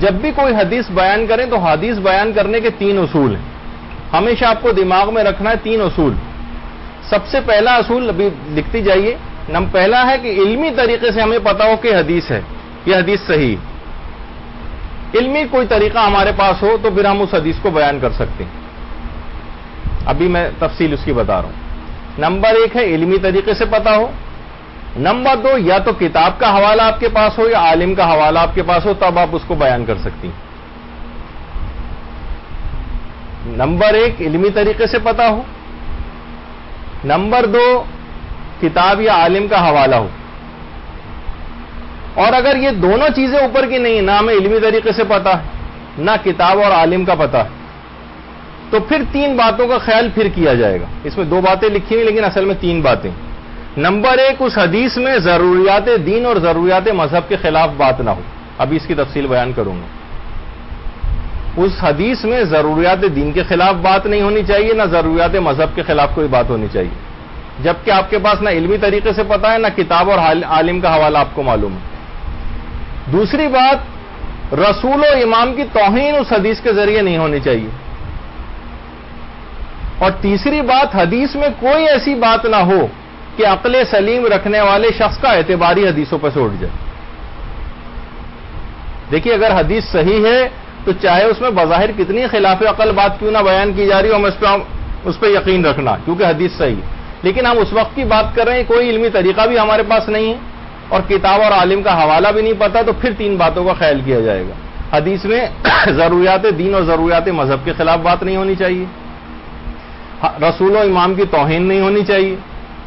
جب بھی کوئی حدیث بیان کریں تو حدیث بیان کرنے کے 3 اصول ہیں. ہمیشہ آپ کو دماغ میں رکھنا ہے 3 اصول. سب سے پہلا اصول ابھی لکھتی جائیے. پہلا ہے کہ علمی طریقے سے ہمیں پتا ہو کہ حدیث ہے، یہ حدیث صحیح. علمی کوئی طریقہ ہمارے پاس ہو تو پھر ہم اس حدیث کو بیان کر سکتے ہیں. ابھی میں تفصیل اس کی بتا رہا ہوں. نمبر 1 ہے علمی طریقے سے پتا ہو. نمبر 2 یا تو کتاب کا حوالہ آپ کے پاس ہو یا عالم کا حوالہ آپ کے پاس ہو، تب آپ اس کو بیان کر سکتی ہیں. نمبر 1 علمی طریقے سے پتا ہو. نمبر 2 کتاب یا عالم کا حوالہ ہو. اور اگر یہ دونوں چیزیں اوپر کی نہیں، نہ ہمیں علمی طریقے سے پتا ہے نہ کتاب اور عالم کا پتا ہے، تو پھر 3 باتوں کا خیال پھر کیا جائے گا. اس میں 2 باتیں لکھی ہوئی لیکن اصل میں 3 باتیں. نمبر 1 اس حدیث میں ضروریات دین اور ضروریات مذہب کے خلاف بات نہ ہو. ابھی اس کی تفصیل بیان کروں گا. اس حدیث میں ضروریات دین کے خلاف بات نہیں ہونی چاہیے، نہ ضروریات مذہب کے خلاف کوئی بات ہونی چاہیے، جبکہ آپ کے پاس نہ علمی طریقے سے پتا ہے نہ کتاب اور عالم کا حوالہ آپ کو معلوم ہے. دوسری بات، رسول و امام کی توہین اس حدیث کے ذریعے نہیں ہونی چاہیے. اور تیسری بات، حدیث میں کوئی ایسی بات نہ ہو کہ عقل سلیم رکھنے والے شخص کا اعتباری حدیثوں پر سے اٹھ جائے. دیکھیے اگر حدیث صحیح ہے تو چاہے اس میں بظاہر کتنی خلاف عقل بات کیوں نہ بیان کی جا رہی ہو، ہم اس پہ یقین رکھنا کیونکہ حدیث صحیح ہے. لیکن ہم اس وقت کی بات کر رہے ہیں کوئی علمی طریقہ بھی ہمارے پاس نہیں ہے اور کتاب اور عالم کا حوالہ بھی نہیں پتا، تو پھر 3 باتوں کا خیال کیا جائے گا. حدیث میں ضروریات دین اور ضروریات مذہب کے خلاف بات نہیں ہونی چاہیے، رسول و امام کی توہین نہیں ہونی چاہیے،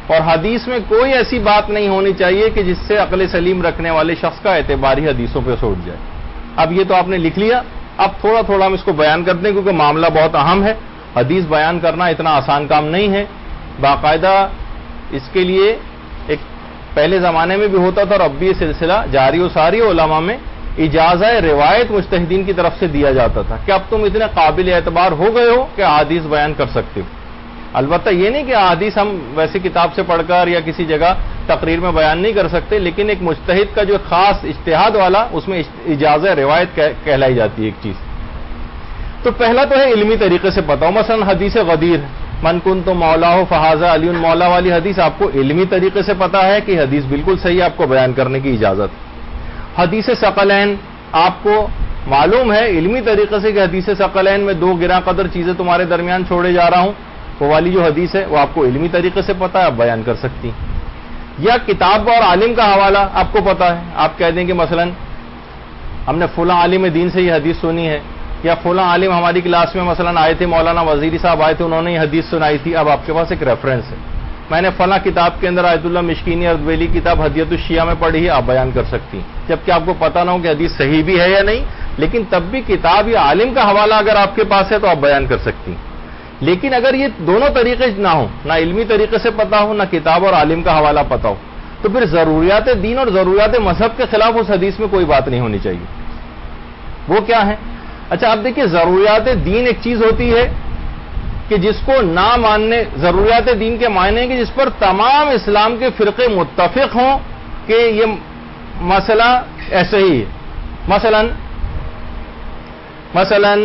اور حدیث میں کوئی ایسی بات نہیں ہونی چاہیے کہ جس سے عقل سلیم رکھنے والے شخص کا اعتباری حدیثوں پہ سے اٹھ جائے. اب یہ تو آپ نے لکھ لیا. اب تھوڑا تھوڑا ہم اس کو بیان کرتے ہیں کیونکہ معاملہ بہت اہم ہے. حدیث بیان کرنا اتنا آسان کام نہیں ہے. باقاعدہ اس کے لیے ایک پہلے زمانے میں بھی ہوتا تھا اور اب بھی یہ سلسلہ جاری و ساری علماء میں اجازہ روایت مجتہدین کی طرف سے دیا جاتا تھا کہ اب تم اتنے قابل اعتبار ہو گئے ہو کہ احادیث بیان کر سکتے ہو. البتہ یہ نہیں کہ احادیث ہم ویسے کتاب سے پڑھ کر یا کسی جگہ تقریر میں بیان نہیں کر سکتے، لیکن ایک مجتہد کا جو خاص اجتہاد والا اس میں اجازہ روایت کہلائی جاتی ہے ایک چیز. تو پہلا تو ہے علمی طریقے سے پتا ہو. مثلا حدیث غدیر من کنت مولا ہو فہذا علی مولا والی حدیث آپ کو علمی طریقے سے پتا ہے کہ حدیث بالکل صحیح ہے، آپ کو بیان کرنے کی اجازت. حدیث ثقلین آپ کو معلوم ہے علمی طریقے سے کہ حدیث ثقلین میں 2 گراں قدر چیزیں تمہارے درمیان چھوڑے جا رہا ہوں، وہ والی جو حدیث ہے وہ آپ کو علمی طریقے سے پتا ہے، آپ بیان کر سکتی. یا کتاب اور عالم کا حوالہ آپ کو پتا ہے، آپ کہہ دیں کہ مثلا ہم نے فلاں عالم دین سے یہ حدیث سنی ہے، یا فلاں عالم ہماری کلاس میں مثلا آئے تھے، مولانا وزیری صاحب آئے تھے، انہوں نے یہ حدیث سنائی تھی. اب آپ کے پاس ایک ریفرنس ہے، میں نے فلاں کتاب کے اندر آیت اللہ مشکینی اردبیلی کتاب ہدیت الشیعہ میں پڑھی ہے، آپ بیان کر سکتی ہیں، جبکہ آپ کو پتا نہ ہو کہ حدیث صحیح بھی ہے یا نہیں، لیکن تب بھی کتاب یا عالم کا حوالہ اگر آپ کے پاس ہے تو آپ بیان کر سکتی ہیں. لیکن اگر یہ دونوں طریقے نہ ہوں، نہ علمی طریقے سے پتا ہو نہ کتاب اور عالم کا حوالہ پتا ہو، تو پھر ضروریات دین اور ضروریات مذہب کے خلاف اس حدیث میں کوئی بات نہیں ہونی چاہیے. وہ کیا ہے؟ اچھا آپ دیکھیے، ضروریات دین ایک چیز ہوتی ہے کہ جس کو نہ ماننے، ضروریات دین کے معنی ہیں کہ جس پر تمام اسلام کے فرقے متفق ہوں کہ یہ مسئلہ ایسے ہی ہے. مثلا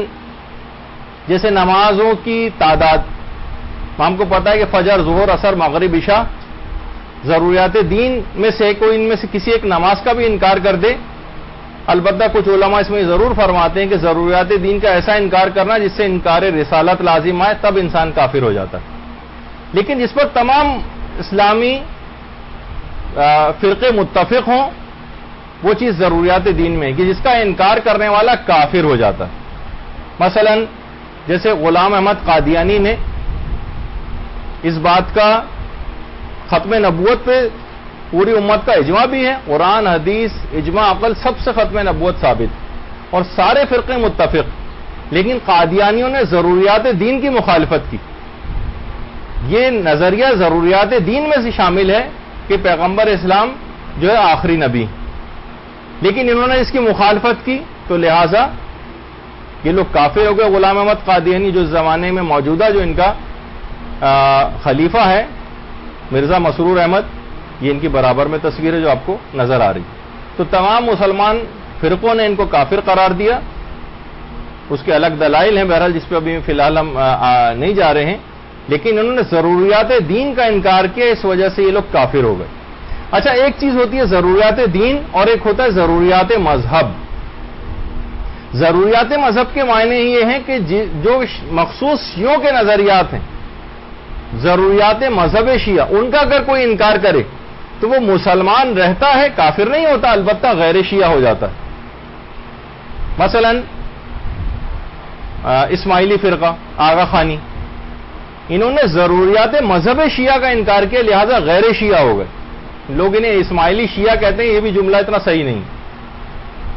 جیسے نمازوں کی تعداد، ہم کو پتا ہے کہ فجر، ظہر، عصر، مغرب، عشاء ضروریات دین میں سے کوئی ان میں سے کسی ایک نماز کا بھی انکار کر دے. البتہ کچھ علماء اس میں ضرور فرماتے ہیں کہ ضروریات دین کا ایسا انکار کرنا جس سے انکار رسالت لازم آئے، تب انسان کافر ہو جاتا ہے. لیکن جس پر تمام اسلامی فرقے متفق ہوں وہ چیز ضروریات دین میں ہے کہ جس کا انکار کرنے والا کافر ہو جاتا ہے. مثلا جیسے غلام احمد قادیانی نے اس بات کا ختم نبوت پہ پوری امت کا اجماع بھی ہے، قرآن، حدیث، اجماع، عقل، سب سے ختم نبوت ثابت اور سارے فرقے متفق، لیکن قادیانیوں نے ضروریات دین کی مخالفت کی. یہ نظریہ ضروریات دین میں سے شامل ہے کہ پیغمبر اسلام جو ہے آخری نبی، لیکن انہوں نے اس کی مخالفت کی تو لہذا یہ لوگ کافر ہو گئے. غلام احمد قادیانی جو اس زمانے میں موجودہ جو ان کا خلیفہ ہے مرزا مسرور احمد، یہ ان کی برابر میں تصویر ہے جو آپ کو نظر آ رہی. تو تمام مسلمان فرقوں نے ان کو کافر قرار دیا. اس کے الگ دلائل ہیں بہرحال جس پہ ابھی فی الحال ہم نہیں جا رہے ہیں, لیکن انہوں نے ضروریات دین کا انکار کیا, اس وجہ سے یہ لوگ کافر ہو گئے. اچھا, ایک چیز ہوتی ہے ضروریات دین اور ایک ہوتا ہے ضروریات مذہب. ضروریات مذہب کے معنی یہ ہیں کہ جو مخصوص شیعوں کے نظریات ہیں, ضروریات مذہب شیعہ, ان کا اگر کوئی انکار کرے تو وہ مسلمان رہتا ہے, کافر نہیں ہوتا, البتہ غیر شیعہ ہو جاتا ہے. مثلا اسماعیلی فرقہ, آغا خانی, انہوں نے ضروریات مذہب شیعہ کا انکار کیا, لہذا غیر شیعہ ہو گئے. لوگ انہیں اسماعیلی شیعہ کہتے ہیں, یہ بھی جملہ اتنا صحیح نہیں.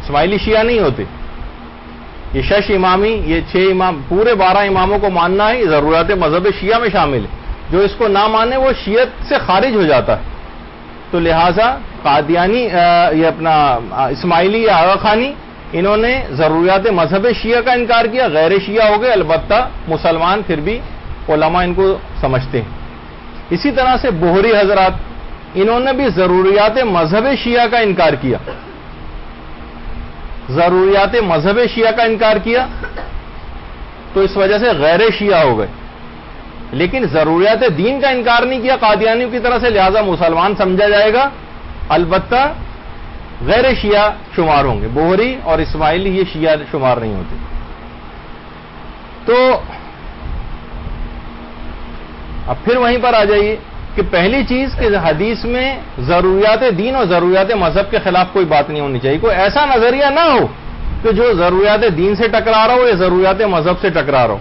اسماعیلی شیعہ نہیں ہوتے, یہ 6 امامی, یہ 6 امام, پورے 12 اماموں کو ماننا ہے, یہ ضروریات مذہب شیعہ میں شامل ہے. جو اس کو نہ مانے وہ شیعت سے خارج ہو جاتا ہے. تو لہذا قادیانی, یہ اپنا اسماعیلی یا آغا خانی, انہوں نے ضروریات مذہب شیعہ کا انکار کیا, غیر شیعہ ہو گئے, البتہ مسلمان پھر بھی علماء ان کو سمجھتے ہیں. اسی طرح سے بوہری حضرات, انہوں نے بھی ضروریات مذہب شیعہ کا انکار کیا. ضروریات مذہب شیعہ کا انکار کیا تو اس وجہ سے غیر شیعہ ہو گئے, لیکن ضروریات دین کا انکار نہیں کیا قادیانیوں کی طرح سے, لہذا مسلمان سمجھا جائے گا, البتہ غیر شیعہ شمار ہوں گے. بوہری اور اسماعیلی یہ شیعہ شمار نہیں ہوتے. تو اب پھر وہیں پر آ جائیے کہ پہلی چیز کہ حدیث میں ضروریات دین اور ضروریات مذہب کے خلاف کوئی بات نہیں ہونی چاہیے. کوئی ایسا نظریہ نہ ہو کہ جو ضروریات دین سے ٹکرا رہا ہو یا ضروریات مذہب سے ٹکرا رہا ہو.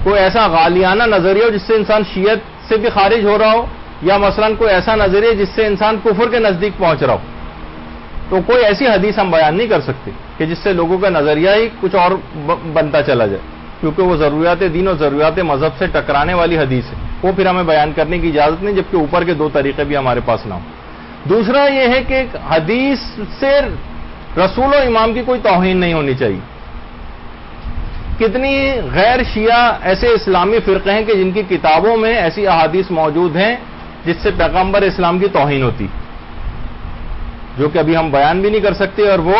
کوئی ایسا غالیانہ نظریہ ہو جس سے انسان شیعت سے بھی خارج ہو رہا ہو, یا مثلا کوئی ایسا نظریہ جس سے انسان کفر کے نزدیک پہنچ رہا ہو. تو کوئی ایسی حدیث ہم بیان نہیں کر سکتے کہ جس سے لوگوں کا نظریہ ہی کچھ اور بنتا چلا جائے, کیونکہ وہ ضروریات دین اور ضروریات مذہب سے ٹکرانے والی حدیث ہے. وہ پھر ہمیں بیان کرنے کی اجازت نہیں, جبکہ اوپر کے 2 طریقے بھی ہمارے پاس نہ ہوں. دوسرا یہ ہے کہ حدیث سے رسول و امام کی کوئی توہین نہیں ہونی چاہیے. کتنی غیر شیعہ ایسے اسلامی فرقے ہیں کہ جن کی کتابوں میں ایسی احادیث موجود ہیں جس سے پیغمبر اسلام کی توہین ہوتی, جو کہ ابھی ہم بیان بھی نہیں کر سکتے, اور وہ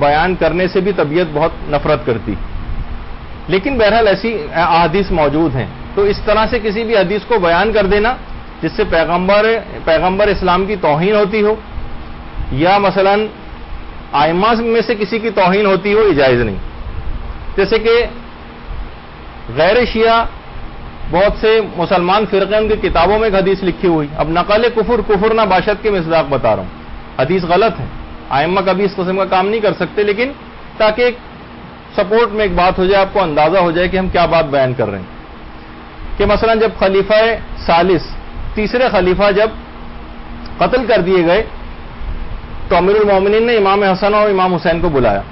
بیان کرنے سے بھی طبیعت بہت نفرت کرتی. لیکن بہرحال ایسی احادیث موجود ہیں. تو اس طرح سے کسی بھی حدیث کو بیان کر دینا جس سے پیغمبر اسلام کی توہین ہوتی ہو, یا مثلا ائمہ میں سے کسی کی توہین ہوتی ہو, یہ جائز نہیں. جیسے کہ غیر شیعہ بہت سے مسلمان فرقے ان کی کتابوں میں ایک حدیث لکھی ہوئی, اب نقل کفر نہ باشد کے مصداق بتا رہا ہوں, حدیث غلط ہے. ائمہ کبھی اس قسم کا کام نہیں کر سکتے, لیکن تاکہ ایک سپورٹ میں ایک بات ہو جائے, آپ کو اندازہ ہو جائے کہ ہم کیا بات بیان کر رہے ہیں. کہ مثلا جب خلیفہ ثالث, تیسرے خلیفہ جب قتل کر دیے گئے تو امیر المومنین نے امام حسن اور امام حسین کو بلایا,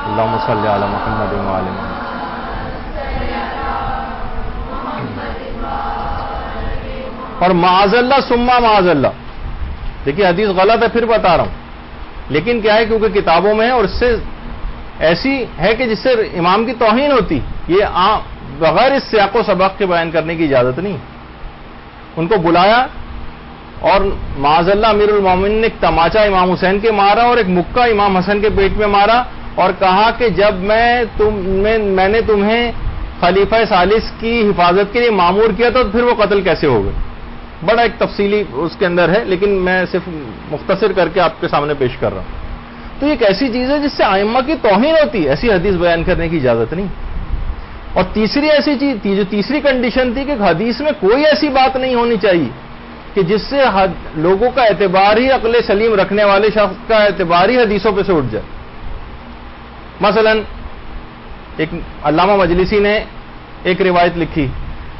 اللہم صلی علی محمد و آل محمد, اور معاذ اللہ ثم معاذ اللہ. دیکھیے حدیث غلط ہے, پھر بتا رہا ہوں, لیکن کیا ہے کیونکہ کتابوں میں, اور اس سے ایسی ہے کہ جس سے امام کی توہین ہوتی, یہ بغیر اس سیاق و سبق کے بیان کرنے کی اجازت نہیں. ان کو بلایا اور معاذ اللہ امیر المومنین نے ایک تماچا امام حسین کے مارا اور ایک مکہ امام حسن کے پیٹ میں مارا, اور کہا کہ جب میں نے تمہیں خلیفہ ثالث کی حفاظت کے لیے مامور کیا تو پھر وہ قتل کیسے ہو گئے. بڑا ایک تفصیلی اس کے اندر ہے, لیکن میں صرف مختصر کر کے آپ کے سامنے پیش کر رہا ہوں. تو ایک ایسی چیز ہے جس سے ائمہ کی توہین ہوتی, ایسی حدیث بیان کرنے کی اجازت نہیں. اور تیسری ایسی چیز تھی, جو تیسری کنڈیشن تھی کہ حدیث میں کوئی ایسی بات نہیں ہونی چاہیے کہ جس سے لوگوں کا اعتبار ہی, عقل سلیم رکھنے والے شخص کا اعتبار ہی حدیثوں پہ سے اٹھ جائے. مثلا ایک علامہ مجلسی نے ایک روایت لکھی.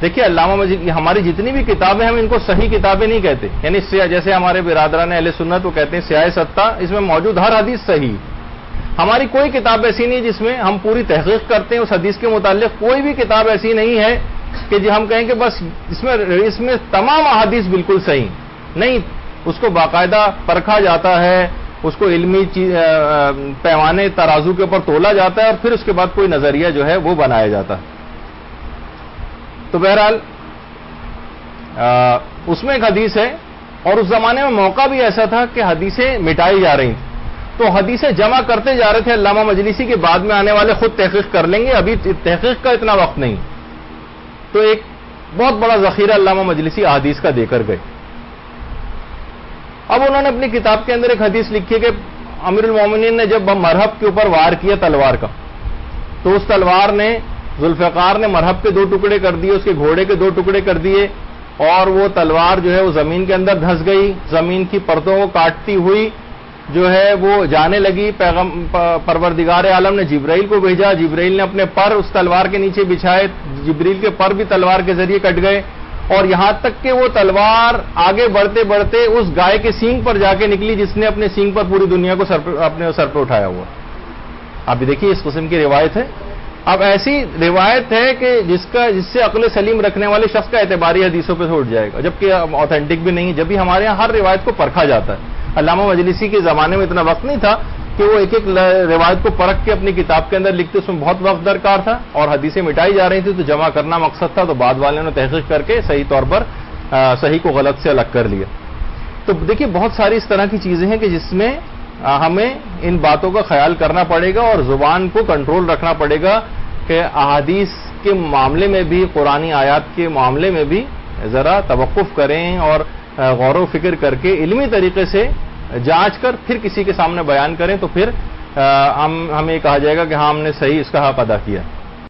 دیکھیے علامہ مجلسی, ہماری جتنی بھی کتابیں ہم ان کو صحیح کتابیں نہیں کہتے, یعنی جیسے ہمارے برادران اہل سنت وہ کہتے ہیں سیاہ ستہ, اس میں موجود ہر حدیث صحیح. ہماری کوئی کتاب ایسی نہیں جس میں ہم پوری تحقیق کرتے ہیں اس حدیث کے متعلق. کوئی بھی کتاب ایسی نہیں ہے کہ جو ہم کہیں کہ بس اس میں تمام احادیث بالکل صحیح نہیں. اس کو باقاعدہ پرکھا جاتا ہے, اس کو علمی پیمانے ترازو کے اوپر تولا جاتا ہے, اور پھر اس کے بعد کوئی نظریہ جو ہے وہ بنایا جاتا ہے. تو بہرحال اس میں ایک حدیث ہے, اور اس زمانے میں موقع بھی ایسا تھا کہ حدیثیں مٹائی جا رہی تھیں. تو حدیثیں جمع کرتے جا رہے تھے علامہ مجلسی کے بعد میں آنے والے خود تحقیق کر لیں گے، ابھی تحقیق کا اتنا وقت نہیں. تو ایک بہت بڑا ذخیرہ علامہ مجلسی احادیث کا دے کر گئے. اب انہوں نے اپنی کتاب کے اندر ایک حدیث لکھی کہ امیر المومنین نے جب مرحب کے اوپر وار کیا تلوار کا، تو اس تلوار نے ذوالفقار نے مرحب کے 2 ٹکڑے کر دیے، اس کے گھوڑے کے 2 ٹکڑے کر دیے، اور وہ تلوار جو ہے وہ زمین کے اندر دھس گئی، زمین کی پرتوں کو کاٹتی ہوئی جو ہے وہ جانے لگی. پروردگار عالم نے جبرائیل کو بھیجا، جبرائیل نے اپنے پر اس تلوار کے نیچے بچھائے، جبرائیل کے پر بھی تلوار کے ذریعے کٹ گئے، اور یہاں تک کہ وہ تلوار آگے بڑھتے بڑھتے اس گائے کے سینگ پر جا کے نکلی جس نے اپنے سینگ پر پوری دنیا کو اپنے سر پہ اٹھایا ہوا. آپ بھی دیکھیے اس قسم کی روایت ہے. اب ایسی روایت ہے کہ جس سے عقل سلیم رکھنے والے شخص کا اعتباری حدیثوں پہ اٹھ جائے گا، جبکہ آتھینٹک بھی نہیں ہے. جب بھی ہمارے یہاں ہر روایت کو پرکھا جاتا ہے. علامہ مجلسی کے زمانے میں اتنا وقت نہیں تھا کہ وہ ایک ایک روایت کو پرکھ کے اپنی کتاب کے اندر لکھتے، اس میں بہت وقت درکار تھا اور حدیثیں مٹائی جا رہی تھی، تو جمع کرنا مقصد تھا. تو بعد والوں نے تحقیق کر کے صحیح طور پر صحیح کو غلط سے الگ کر لیا. تو دیکھیے بہت ساری اس طرح کی چیزیں ہیں کہ جس میں ہمیں ان باتوں کا خیال کرنا پڑے گا اور زبان کو کنٹرول رکھنا پڑے گا کہ احادیث کے معاملے میں بھی، قرآنی آیات کے معاملے میں بھی ذرا توقف کریں اور غور و فکر کر کے علمی طریقے سے جانچ کر پھر کسی کے سامنے بیان کریں، تو پھر ہمیں کہا جائے گا کہ ہاں ہم نے صحیح اس کا حق ادا کیا.